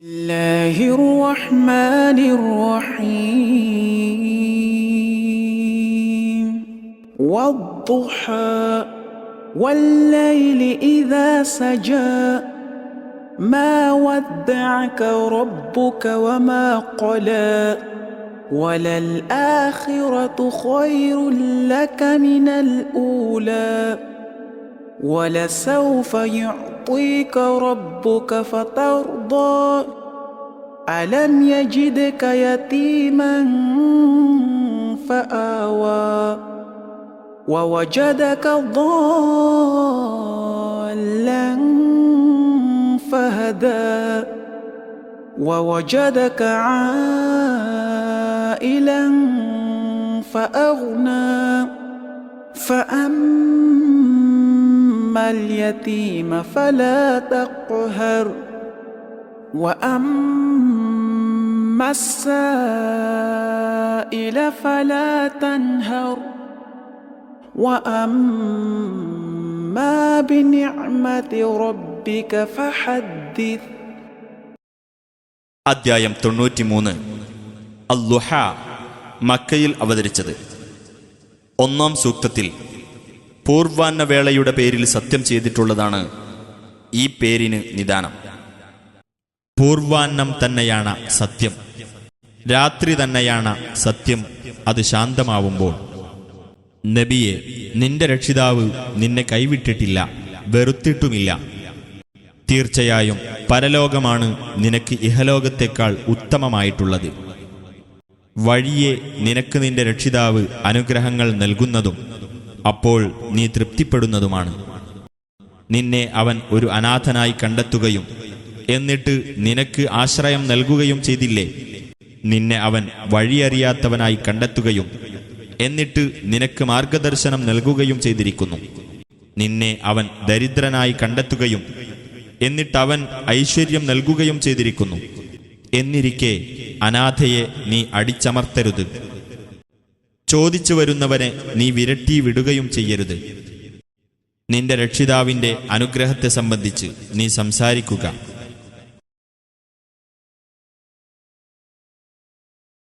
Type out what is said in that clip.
الله الرحمن الرحيم والضحى والليل إذا سجى ما ودعك ربك وما قلى وللآخرة خير لك من الأولى ولسوف يعطيك ربك فترضى ألم يجدك يتيما فآوى ووجدك ضالا فهدى ووجدك عائلا فأغنى فأما اليتيم فلا تقهر وأما السائل فلا تنهر وأما بنعمة ربك فحدث. അദ്ധ്യായം 93. അൽ-ളുഹ മക്കയിൽ അവതരിച്ചത്. ഒന്നാം സൂക്തത്തിൽ പൂർവാഹ്നവേളയുടെ പേരിൽ സത്യം ചെയ്തിട്ടുള്ളതാണ് ഈ പേരിന് നിദാനം. പൂർവാഹ്നം തന്നെയാണ് സത്യം, രാത്രി തന്നെയാണ് സത്യം. അത് ശാന്തമാവുമ്പോൾ നബിയെ, നിന്റെ രക്ഷിതാവ് നിന്നെ കൈവിട്ടിട്ടില്ല, വെറുത്തിട്ടുമില്ല. തീർച്ചയായും പരലോകമാണ് നിനക്ക് ഇഹലോകത്തേക്കാൾ ഉത്തമമായിട്ടുള്ളത്. വഴിയെ നിനക്ക് നിന്റെ രക്ഷിതാവ് അനുഗ്രഹങ്ങൾ നൽകുന്നതും അപ്പോൾ നീ തൃപ്തിപ്പെടുന്നതുമാണ്. നിന്നെ അവൻ ഒരു അനാഥനായി കണ്ടെത്തുകയും എന്നിട്ട് നിനക്ക് ആശ്രയം നൽകുകയും ചെയ്തില്ലേ? നിന്നെ അവൻ വഴിയറിയാത്തവനായി കണ്ടെത്തുകയും എന്നിട്ട് നിനക്ക് മാർഗദർശനം നൽകുകയും ചെയ്തിരിക്കുന്നു. നിന്നെ അവൻ ദരിദ്രനായി കണ്ടെത്തുകയും എന്നിട്ടവൻ ഐശ്വര്യം നൽകുകയും ചെയ്തിരിക്കുന്നു. എന്നിരിക്കെ അനാഥയെ നീ അടിച്ചമർത്തരുത്. ചോദിച്ചു വരുന്നവനെ നീ വിരട്ടി വിടുകയും ചെയ്യരുത്. നിന്റെ രക്ഷിതാവിന്റെ അനുഗ്രഹത്തെ സംബന്ധിച്ച് നീ സംസാരിക്കുക.